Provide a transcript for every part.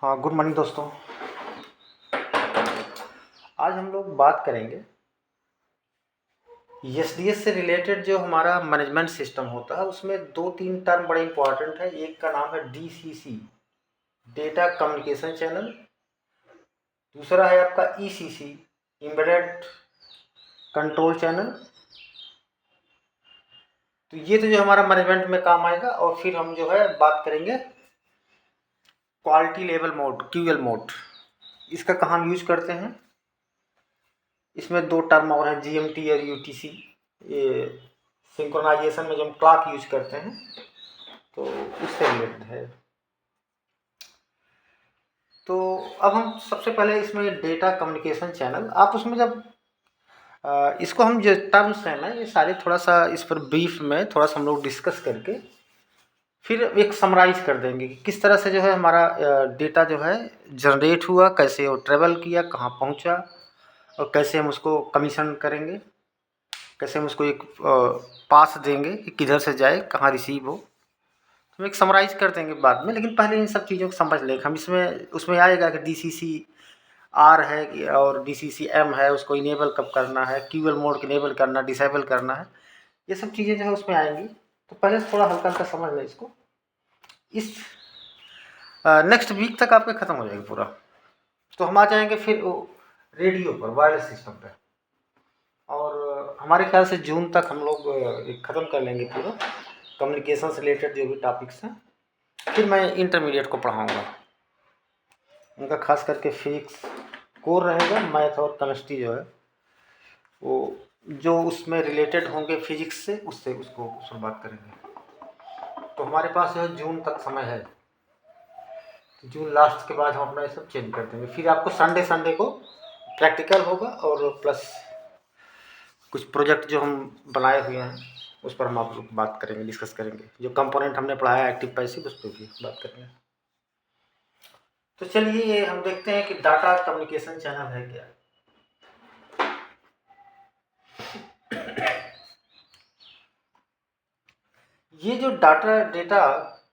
हाँ, good morning दोस्तों। आज हम लोग बात करेंगे एसडीएस से रिलेटेड। जो हमारा मैनेजमेंट सिस्टम होता है उसमें दो तीन टर्म बड़े इंपॉर्टेंट है। एक का नाम है डीसीसी, डेटा कम्युनिकेशन चैनल। दूसरा है आपका ईसीसी, एम्बेडेड कंट्रोल चैनल। तो ये तो जो हमारा मैनेजमेंट में काम आएगा। और फिर हम जो है बात करेंगे quality level mode, QL mode. इसका कहाँ हम यूज करते हैं। इसमें दो टर्म और हैं, जीएमटी और यूटीसी। ये सिंक्रोनाइजेशन में जो हम क्लॉक यूज करते हैं तो उससे रिलेटेड है। तो अब हम सबसे पहले इसमें डेटा कम्युनिकेशन चैनल, आप उसमें जब इसको हम जो टर्म्स हैं ना, ये सारे थोड़ा सा इस पर ब्रीफ में थोड़ा सा हम लोग डिस्कस करके फिर एक समराइज कर देंगे कि किस तरह से जो है हमारा डेटा जो है जनरेट हुआ, कैसे वो ट्रेवल किया, कहाँ पहुँचा, और कैसे हम उसको कमीशन करेंगे, कैसे हम उसको एक पास देंगे कि किधर से जाए, कहाँ रिसीव हो। तो एक समराइज कर देंगे बाद में, लेकिन पहले इन सब चीज़ों को समझ लें। हम इसमें उसमें आएगा कि डीसीसी आर है और डीसीसी एम है, उसको इनेबल कब करना है, क्यूएल मोड को इनेबल करना, डिसेबल करना है, ये सब चीज़ें जो है उसमें आएंगी। तो पहले से थोड़ा हल्का हल्का समझ लें इसको। इस नेक्स्ट वीक तक आपका ख़त्म हो जाएगा पूरा। तो हम आ जाएंगे फिर रेडियो पर, वायरलेस सिस्टम पे। और हमारे ख्याल से जून तक हम लोग ख़त्म कर लेंगे पूरा कम्युनिकेशन से रिलेटेड जो भी टॉपिक्स हैं। फिर मैं इंटरमीडिएट को पढ़ाऊँगा, उनका खास करके फिजिक्स कोर रहेगा। मैथ और केमिस्ट्री जो है वो जो उसमें रिलेटेड होंगे फिजिक्स से, उससे उसको शुरुआत करेंगे। तो हमारे पास जो है जून तक समय है। तो जून लास्ट के बाद हम अपना ये सब चेंज कर देंगे। फिर आपको संडे संडे को प्रैक्टिकल होगा और प्लस कुछ प्रोजेक्ट जो हम बनाए हुए हैं उस पर हम आप लोग बात करेंगे, डिस्कस करेंगे। जो कंपोनेंट हमने पढ़ाया एक्टिव पैसिव, उस पर भी बात करेंगे। तो चलिए ये हम देखते हैं कि डाटा कम्युनिकेशन चैनल है क्या। ये जो डेटा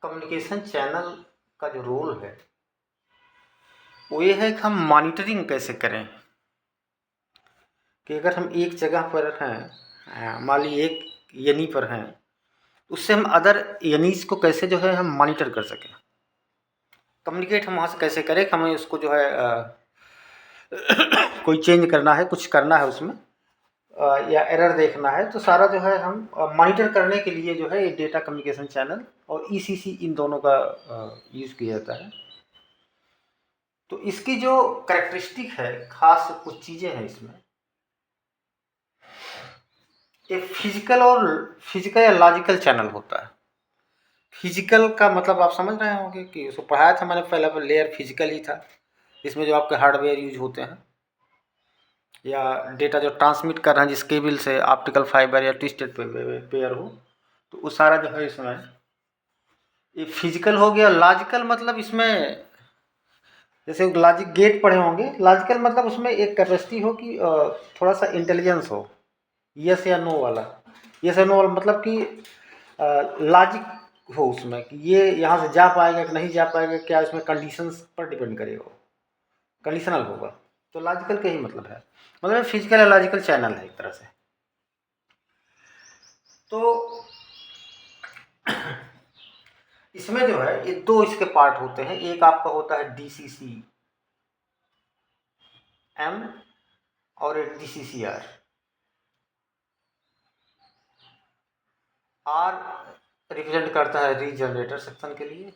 कम्युनिकेशन चैनल का जो रोल है वो ये है कि हम मॉनिटरिंग कैसे करें। कि अगर हम एक जगह पर हैं, मान लीजिए एक यनी पर हैं, उससे हम अदर यनीस को कैसे जो है हम मॉनिटर कर सकें, कम्युनिकेट हम वहाँ से कैसे करें कि हमें उसको जो है कोई चेंज करना है, कुछ करना है उसमें, या एरर देखना है। तो सारा जो है हम मॉनिटर करने के लिए जो है ये डेटा कम्युनिकेशन चैनल और ईसीसी इन दोनों का यूज़ किया जाता है। तो इसकी जो कैरेक्टरिस्टिक है, खास कुछ चीज़ें हैं इसमें। ये फिजिकल या लॉजिकल चैनल होता है। फिजिकल का मतलब आप समझ रहे होंगे कि उसको पढ़ाया था मैंने पहले पर, लेयर फिजिकल ही था। इसमें जो आपके हार्डवेयर यूज होते हैं या डेटा जो ट्रांसमिट कर रहे हैं जिस केबल से, ऑप्टिकल फाइबर या ट्विस्टेड पेयर हो, तो वो सारा जो है इसमें ये फिजिकल हो गया। लॉजिकल मतलब इसमें जैसे लॉजिक गेट पढ़े होंगे, लॉजिकल मतलब उसमें एक कैपेसिटी हो कि थोड़ा सा इंटेलिजेंस हो, यस या नो वाला। यस या नो वाला मतलब कि लॉजिक हो उसमें कि ये यहाँ से जा पाएगा कि नहीं जा पाएगा, क्या इसमें कंडीशंस पर डिपेंड करेगा, कंडीशनल होगा। तो लॉजिकल का ही मतलब है, मतलब फिजिकल या लॉजिकल चैनल है एक तरह से। तो इसमें जो है ये दो इसके पार्ट होते हैं। एक आपका होता है डीसीसी एम और एक डीसीसी आर। आर रिप्रेजेंट करता है रीजनरेटर सेक्शन के लिए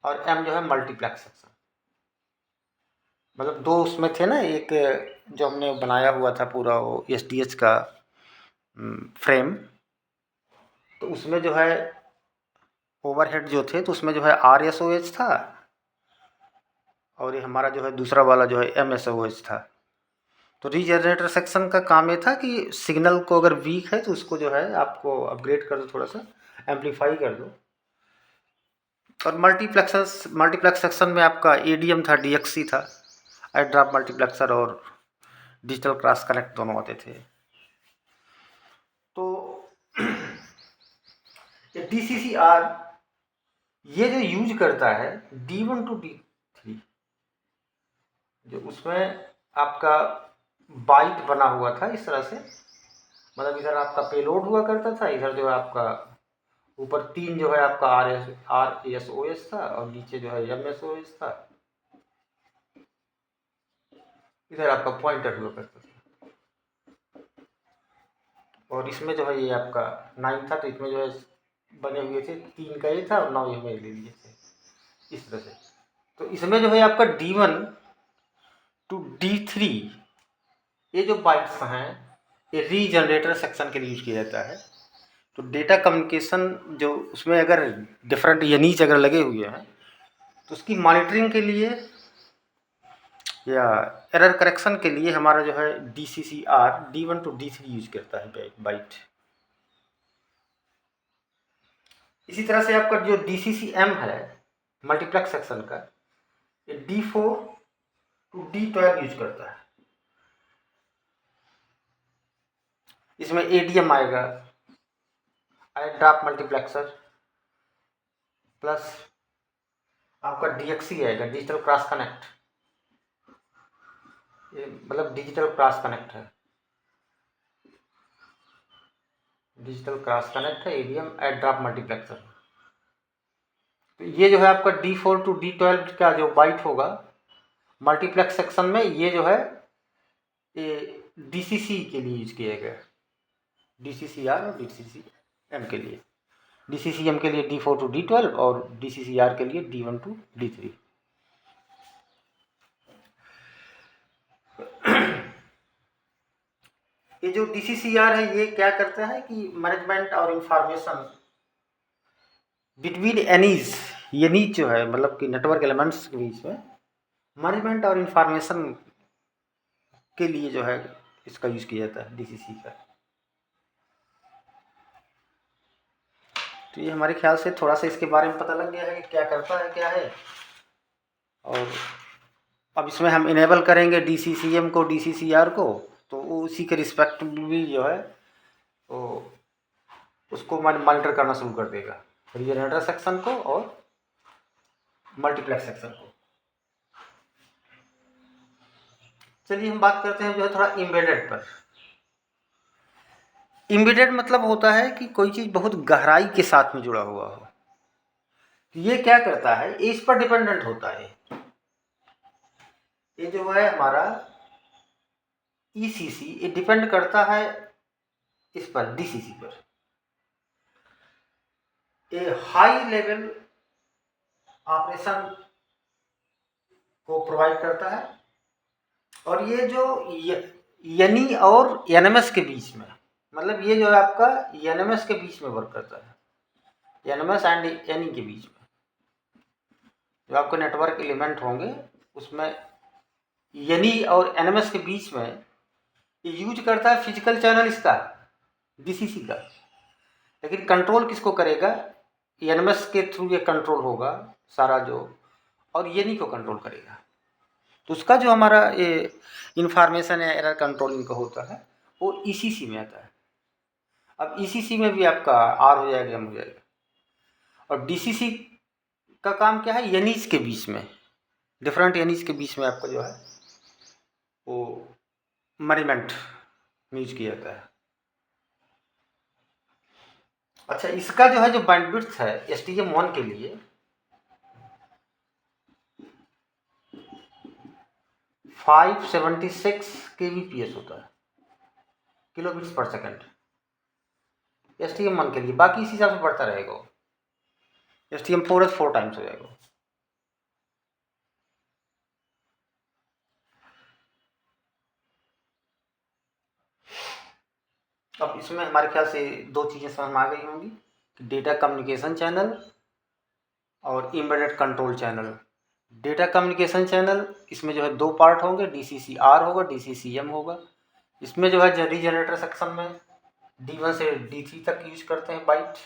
और एम जो है मल्टीप्लेक्स सेक्शन। मतलब दो उसमें थे ना, एक जो हमने बनाया हुआ था पूरा वो एसडीएच का फ्रेम, तो उसमें जो है ओवरहेड जो थे तो उसमें जो है RSOH था और ये हमारा जो है दूसरा वाला जो है MSOH था। तो रीजनरेटर सेक्शन का काम ये था कि सिग्नल को अगर वीक है तो उसको जो है आपको अपग्रेड कर दो, थोड़ा सा एम्पलीफाई कर दो। और मल्टीप्लेक्स सेक्शन में आपका ADM था, DXC था, एड ड्रॉप मल्टीप्लेक्सर, और डिजिटल क्रॉस कनेक्ट दोनों आते थे। तो ये DCCR ये जो यूज करता है D1 to D3, जो उसमें आपका बाइट बना हुआ था इस तरह से, मतलब इधर आपका पेलोड हुआ करता था, इधर जो है आपका ऊपर 3 जो है आपका RSOS था और नीचे जो है MSOS था, इधर आपका पॉइंटर हुआ करता था। और इसमें जो है ये आपका 9 था, तो इसमें जो है बने हुए थे 3 का ये था और 9 ये में ले लिए थे इस तरह से। तो इसमें जो है आपका D1 to D3 ये जो बाइट्स हैं ये रीजनरेटर सेक्शन के लिए यूज किया जाता है। तो डेटा कम्युनिकेशन जो उसमें अगर डिफरेंट यूनिक अगर लगे हुए हैं तो उसकी मॉनिटरिंग के लिए या एरर करेक्शन के लिए हमारा जो है DCCR D1 to D3 use करता है बाइट। इसी तरह से आपका जो DCCM है मल्टीप्लेक्स सेक्शन का, ये D4 to D12 यूज करता है। इसमें ADM आएगा, ड्रॉप मल्टीप्लेक्सर, प्लस आपका DXC आएगा, डिजिटल क्रॉस कनेक्ट, ये मतलब डिजिटल क्रॉस कनेक्ट है, डिजिटल क्रॉस कनेक्ट है ADM एड ड्रॉप मल्टीप्लेक्सर। तो ये जो है आपका D4 to D12 का जो बाइट होगा मल्टीप्लेक्स सेक्शन में, ये जो है ये DCC के लिए यूज किया गया, DCCR और DCCM के लिए। DCCM के लिए D4 to D12 और DCCR के लिए D1 to D3। ये जो DCCR है ये क्या करता है कि मैनेजमेंट और इंफॉर्मेशन बिटवीन एनीज, ये नीच जो है मतलब कि नेटवर्क एलिमेंट्स के बीच में मैनेजमेंट और इंफॉर्मेशन के लिए जो है इसका यूज किया जाता है DCC का। तो ये हमारे ख्याल से थोड़ा सा इसके बारे में पता लग गया है कि क्या करता है क्या है। और अब इसमें हम इनेबल करेंगे DCCM को DCCR को, तो वो उसी के रिस्पेक्टिवली जो है तो उसको मॉनिटर करना शुरू कर देगा, रीजनरेटर सेक्शन को और मल्टीप्लेक्स सेक्शन को। चलिए हम बात करते हैं जो है थोड़ा एम्बेडेड पर। एम्बेडेड मतलब होता है कि कोई चीज़ बहुत गहराई के साथ में जुड़ा हुआ हो। ये क्या करता है, इस पर डिपेंडेंट होता है। ये जो है हमारा ECC ये डिपेंड करता है इस पर DCC पर। ये हाई लेवल ऑपरेशन को प्रोवाइड करता है और ये जो यानी और NMS के बीच में, मतलब ये जो है आपका NMS के बीच में वर्क करता है, NMS एंड NE के बीच में जो आपके नेटवर्क एलिमेंट होंगे उसमें NE और NMS के बीच में ये यूज करता है फिजिकल चैनल इसका DCC का। लेकिन कंट्रोल किसको करेगा, NMS के थ्रू ये कंट्रोल होगा सारा जो, और NE को कंट्रोल करेगा। तो उसका जो हमारा ये इंफॉर्मेशन या एरर कंट्रोलिंग का होता है वो ECC में आता है। अब ECC में भी आपका R हो जाएगा, M हो जाएगा। और DCC का काम क्या है, यनीज के बीच में, डिफरेंट यनीज के बीच में आपका जो है वो मैनेजमेंट यूज किया जाता है। अच्छा, इसका जो है जो बैंडविड्थ है STM1 के लिए 576 kbps होता है, किलोबिट्स पर सेकंड STM1 के लिए। बाकी इसी हिसाब से बढ़ता रहेगा, STM4 4 टाइम्स हो जाएगा। अब इसमें हमारे ख्याल से 2 चीज़ें समझ में आ गई होंगी, डेटा कम्युनिकेशन चैनल और embedded control channel. Data communication channel इसमें जो है 2 पार्ट होंगे, DCCR होगा, DCCM होगा। इसमें जो है रीजनरेटर सेक्शन में D1 से D3 तक यूज करते हैं बाइट,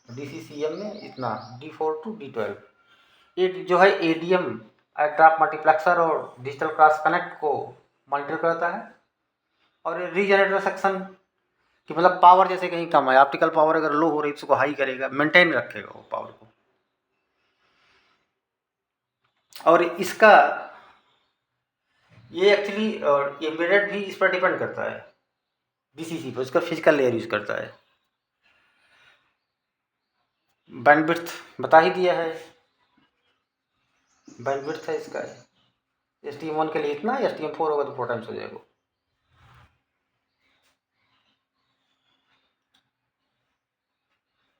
DCCM में इतना D4 to D12। ये जो है ADM ड्रॉप मल्टीप्लेक्सर और डिजिटल क्रॉस कनेक्ट को मॉनिटर करता है। और रीजनरेटर सेक्शन कि मतलब पावर जैसे कहीं कम है, ऑप्टिकल पावर अगर लो हो रही है तो उसको हाई करेगा, मेंटेन रखेगा वो पावर को। और इसका ये एक्चुअली एम्बेडेड भी इस पर डिपेंड करता है, बीसीसी पर, उसका फिजिकल लेयर यूज करता है। बैंडविड्थ बता ही दिया है, बैंडविड्थ है इसका। STM1 के लिए इतना, STM4 होगा तो 4 टाइम्स हो जाएगा।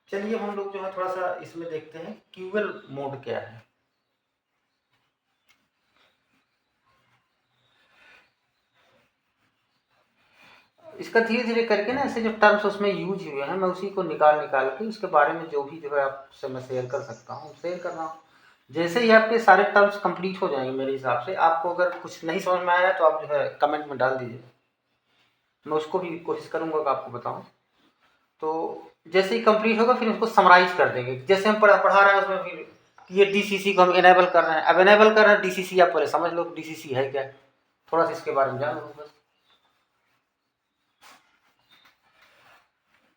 चलिए हम लोग जो है थोड़ा सा इसमें देखते हैं क्यूएल मोड क्या है। इसका धीरे धीरे करके ना ऐसे जो टर्म्स उसमें यूज हुए हैं मैं उसी को निकाल के उसके बारे में जो भी जो है आपसे मैं शेयर कर सकता हूँ शेयर कर रहा हूँ। जैसे ही आपके सारे टर्म्स कंप्लीट हो जाएंगे मेरे हिसाब से, आपको अगर कुछ नहीं समझ में आया तो आप जो है कमेंट में डाल दीजिए, मैं उसको भी कोशिश करूँगा कि आपको बताऊँ। तो जैसे ही कंप्लीट होगा फिर उसको समराइज कर देंगे, जैसे हम पढ़ा रहे हैं उसमें फिर ये DCC को हम इनेबल कर रहे हैं। अब इनेबल कर रहे हैं DCC, आप पहले समझ लो DCC है क्या, थोड़ा सा इसके बारे में जान लो बस।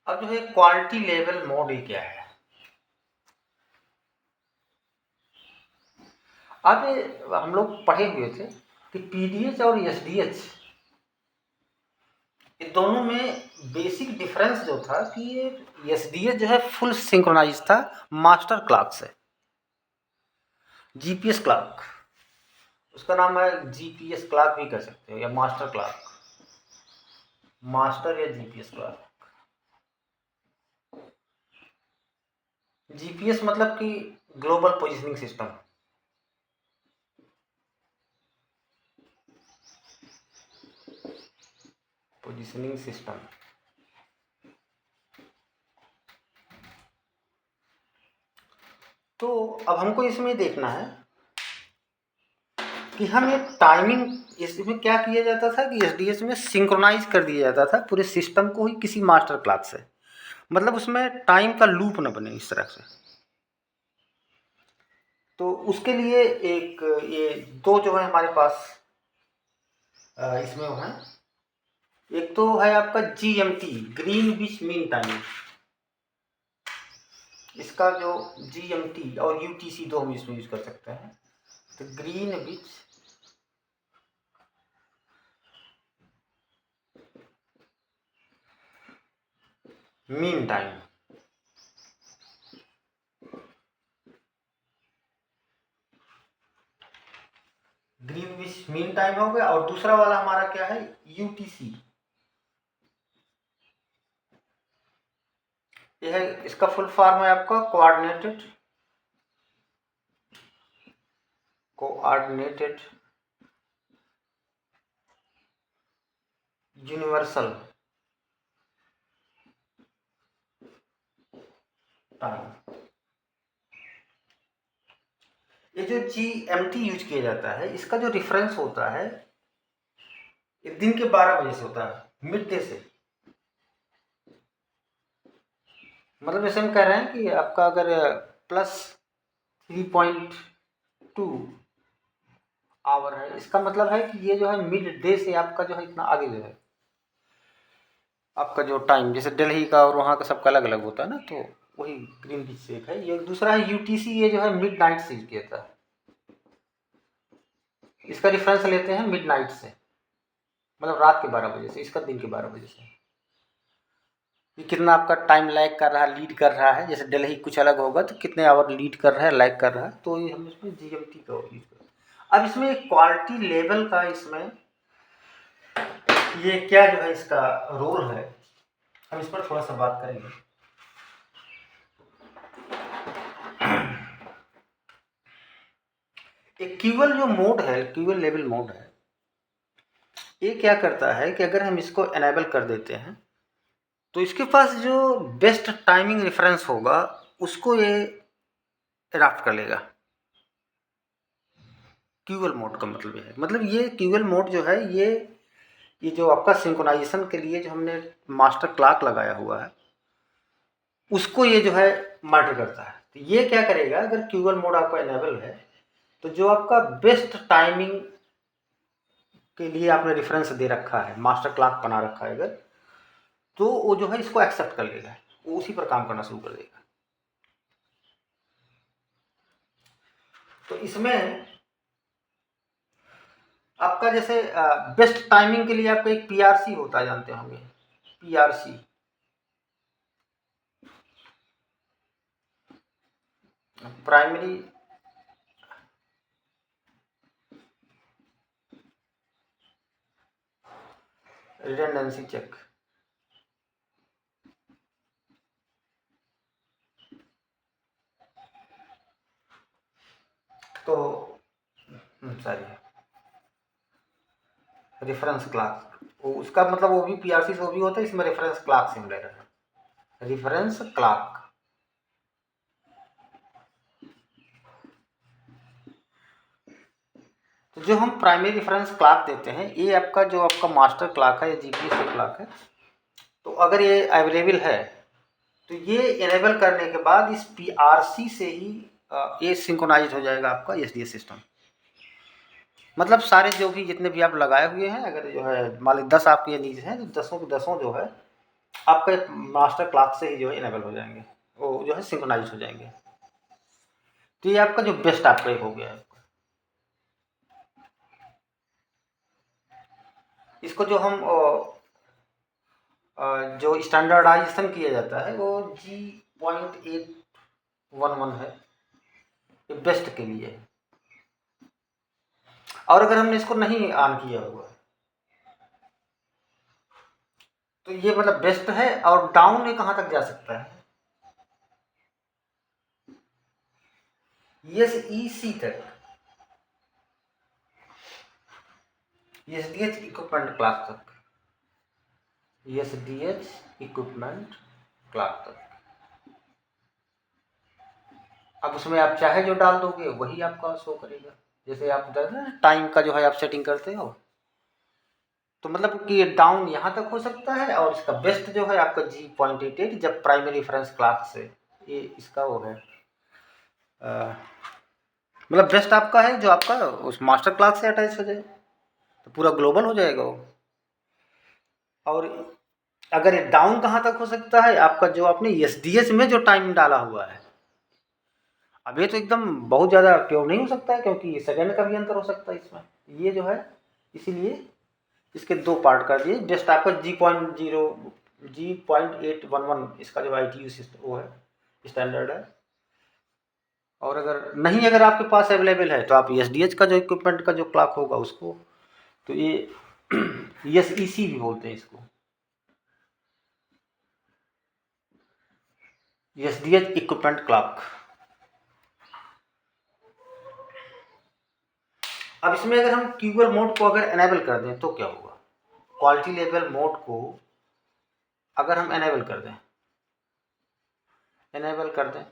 अब जो है क्वालिटी लेवल मोड ये क्या है। अब हम लोग पढ़े हुए थे कि PDH और SDH ये दोनों में बेसिक डिफरेंस जो था कि ये SDH जो है फुल सिंक्रोनाइज था मास्टर क्लॉक से। GPS क्लॉक, उसका नाम है GPS क्लॉक भी कह सकते हो या मास्टर क्लॉक, मास्टर या GPS क्लॉक। GPS मतलब कि global positioning system, positioning system. तो अब हमको इसमें देखना है कि हम ये टाइमिंग इसमें क्या किया जाता था कि SDH में सिंक्रोनाइज कर दिया जाता था पूरे सिस्टम को ही किसी मास्टर क्लॉक से, मतलब उसमें टाइम का लूप न बने इस तरह से। तो उसके लिए एक ये दो जो है हमारे पास इसमें वो है, एक तो है आपका GMT ग्रीनविच मीन टाइम, इसका जो GMT और UTC दो हम इसमें यूज कर सकते हैं। तो Greenwich mean time, Greenwich mean time हो गया। और दूसरा वाला हमारा क्या है UTC, यह है, इसका फुल फॉर्म है आपका कोऑर्डिनेटेड यूनिवर्सल टाइम। ये जो GMT यूज किया जाता है इसका जो रेफरेंस होता है ये दिन के 12 बजे से होता है, मिड डे से। मतलब जैसे हम कह रहे हैं कि आपका अगर +3.2 आवर है, इसका मतलब है कि ये जो है मिड डे से आपका जो है इतना आगे जो है आपका जो टाइम, जैसे दिल्ली का और वहाँ का सबका अलग अलग होता है ना, तो वही ग्रीनविच से एक है। ये दूसरा है UTC, ये जो है मिड नाइट से यूज किया था, इसका रेफरेंस लेते हैं मिड नाइट से, मतलब रात के 12 बजे से, इसका दिन के 12 बजे से। कि कितना आपका टाइम लैग कर रहा है, लीड कर रहा है, जैसे दिल्ली कुछ अलग होगा तो कितने आवर लीड कर रहा है, लैग कर रहा है, तो ये हम इसमें GMT का यूज करते हैं। अब इसमें क्वालिटी लेवल का इसमें ये क्या जो है इसका रोल है, हम इस पर थोड़ा सा बात करेंगे। एक क्यूएल जो मोड है, क्यूएल लेवल मोड है, ये क्या करता है कि अगर हम इसको एनेबल कर देते हैं तो इसके पास जो बेस्ट टाइमिंग रेफरेंस होगा उसको ये अडॉप्ट कर लेगा। क्यूएल मोड का मतलब ये है, मतलब ये क्यूएल मोड जो है ये जो आपका सिंक्रोनाइजेशन के लिए जो हमने मास्टर क्लॉक लगाया हुआ है उसको ये जो है मॉनिटर करता है। तो ये क्या करेगा, अगर क्यूएल मोड आपका इनेबल है तो जो आपका बेस्ट टाइमिंग के लिए आपने रेफरेंस दे रखा है, मास्टर क्लॉक बना रखा है अगर, तो वो जो है इसको एक्सेप्ट कर लेगा, वो उसी पर काम करना शुरू कर देगा। तो इसमें आपका जैसे बेस्ट टाइमिंग के लिए आपका एक पीआरसी होता है, जानते होंगे पीआरसी, प्राइमरी रिडंडेंसी चेक। तो सॉरी, रेफरेंस क्लास, उसका मतलब वो भी पीआरसी से वो भी होता है, इसमें रेफरेंस क्लास सिमिलर है, रेफरेंस क्लार्क। तो जो हम प्राइमरी रेफरेंस क्लार्क देते हैं, ये आपका जो आपका मास्टर क्लार्क है या जीपीएस क्लार्क है, तो अगर ये अवेलेबल है तो ये इनेबल करने के बाद इस पीआरसी से ही ये सिंक्रोनाइज हो जाएगा आपका एसडीएस सिस्टम। मतलब सारे जो भी जितने भी आप लगाए हुए हैं, अगर जो है मान लीजिए 10 आपके ये लीज हैं, तो 10 के 10 जो है आपके मास्टर क्लार्क से ही जो है इनेबल हो जाएंगे, वो जो है सिंक्रोनाइज हो जाएंगे। तो ये आपका जो बेस्ट आपका हो गया है। इसको जो हम जो स्टैंडर्डाइजेशन किया जाता है वो G.811 है, ये बेस्ट के लिए है। और अगर हमने इसको नहीं ऑन किया हुआ है तो ये मतलब बेस्ट है, और डाउन ये कहाँ तक जा सकता है, ESEC तक, ESDH इक्विपमेंट क्लास तक, ESDH इक्विपमेंट क्लास तक। अब उसमें आप चाहे जो डाल दोगे वही आपका शो करेगा, जैसे आप टाइम का जो है आप सेटिंग करते हो, तो मतलब कि डाउन यहाँ तक हो सकता है, और इसका बेस्ट जो है आपका G.88 जब प्राइमरी रेफरेंस क्लास से ये इसका वो है मतलब बेस्ट आपका है जो आपका उस मास्टर क्लास से अटैच हो जाए, तो पूरा ग्लोबल हो जाएगा वो। और अगर ये डाउन कहाँ तक हो सकता है, आपका जो आपने एसडीएस में जो टाइम डाला हुआ है, अब ये तो एकदम बहुत ज़्यादा प्योर नहीं हो सकता है, क्योंकि सेकंड का भी अंतर हो सकता है इसमें, ये जो है इसीलिए इसके दो पार्ट कर दिए। बेस्ट आपका G.811 इसका जो ITU सिस्टम वो है, स्टैंडर्ड है। और अगर आपके पास अवेलेबल है तो आप एसडीएच का जो इक्विपमेंट का जो क्लॉक होगा उसको, तो ये ESEC भी बोलते हैं इसको, एसडीएच इक्विपमेंट क्लॉक। अब इसमें अगर हम क्यूएल मोड को अगर एनेबल कर दें तो क्या होगा, क्वालिटी लेवल मोड को अगर हम एनेबल कर दें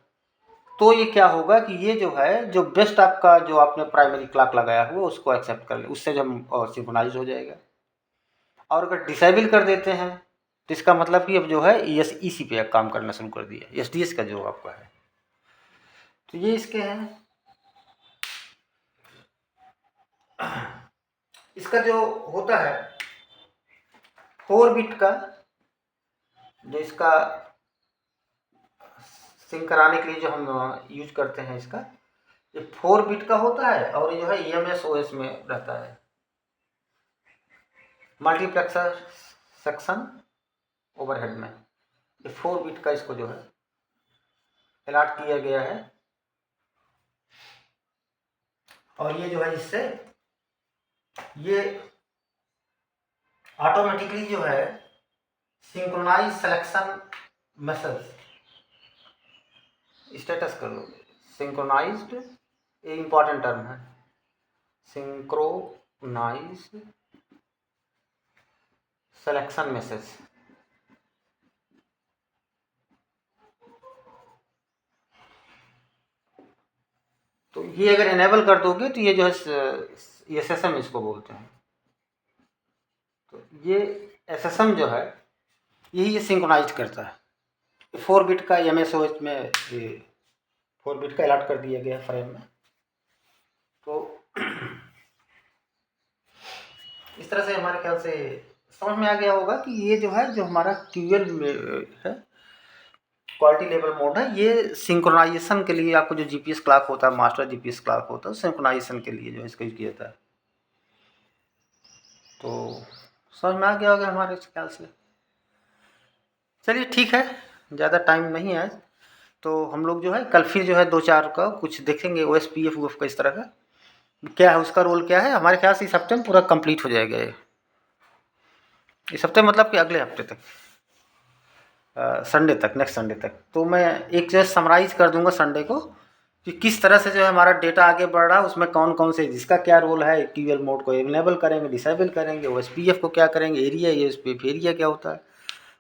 तो ये क्या होगा कि ये जो है जो बेस्ट आपका जो आपने प्राइमरी क्लॉक लगाया हुआ उसको एक्सेप्ट कर ले, उससे जो सिंक्रोनाइज हो जाएगा। और अगर डिसेबल कर देते हैं तो इसका मतलब कि अब जो है ESEC पे काम करना शुरू कर दिया, एसडीएस का जो आपका है। तो ये इसके हैं। इसका जो होता है 4 बिट का जो इसका सिंक कराने के लिए जो हम यूज करते हैं, इसका ये 4 बिट का होता है, और ये जो है EMS OS में रहता है, मल्टीप्लेक्सर सेक्शन ओवरहेड में। ये 4 बिट का इसको जो है अलॉट किया गया है, और ये जो है इससे ये ऑटोमेटिकली जो है सिंक्रोनाइज सिलेक्शन मैसेज स्टेटस कर लो, सिंक्रोनाइज्ड, ये इंपॉर्टेंट टर्म है, सिंक्रोनाइज सिलेक्शन मैसेज। तो ये अगर इनेबल कर दोगे तो ये जो है SSM इसको बोलते हैं। तो ये SSM जो है यही ये सिंक्रोनाइज करता है। 4 बिट का MSOS में ये 4 बिट का अलॉट कर दिया गया फ्रेम में। तो इस तरह से हमारे ख्याल से समझ में आ गया होगा कि ये जो है जो हमारा QL है क्वालिटी लेवल मोड है, ये सिंक्रोनाइजेशन के लिए आपको जो GPS क्लॉक होता है, मास्टर GPS क्लॉक होता है, सिंक्रोनाइजेशन के लिए जो है इसका यूज किया जाता है। तो समझ में आ गया होगा हमारे ख्याल से। चलिए ठीक है, ज़्यादा टाइम नहीं है आज, तो हम लोग जो है कल फिर जो है 2-4 का कुछ देखेंगे OSPF वोएफ का इस तरह का, क्या है उसका रोल क्या है। हमारे ख्याल से इस हफ्ते में पूरा कंप्लीट हो जाएगा ये, इस हफ्ते मतलब कि अगले हफ्ते तक, संडे तक, नेक्स्ट संडे तक। तो मैं एक जो है समराइज कर दूंगा संडे को कि किस तरह से जो है हमारा डेटा आगे बढ़ रहा है, उसमें कौन कौन से जिसका क्या रोल है। QL मोड को इनेबल करेंगे, डिसेबल करेंगे, OSPF को क्या करेंगे, एरिया, OSPF एरिया क्या होता है,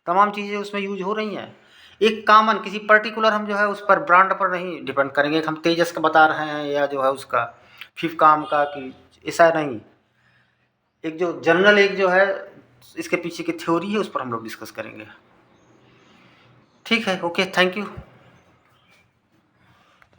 तमाम चीज़ें उसमें यूज हो रही हैं। एक कॉमन किसी पर्टिकुलर हम जो है उस पर ब्रांड पर नहीं डिपेंड करेंगे कि हम तेजस का बता रहे हैं या जो है उसका फिफकाम का, कि ऐसा नहीं। एक जो जनरल एक जो है इसके पीछे की थ्योरी है उस पर हम लोग डिस्कस करेंगे। ठीक है, ओके, थैंक यू।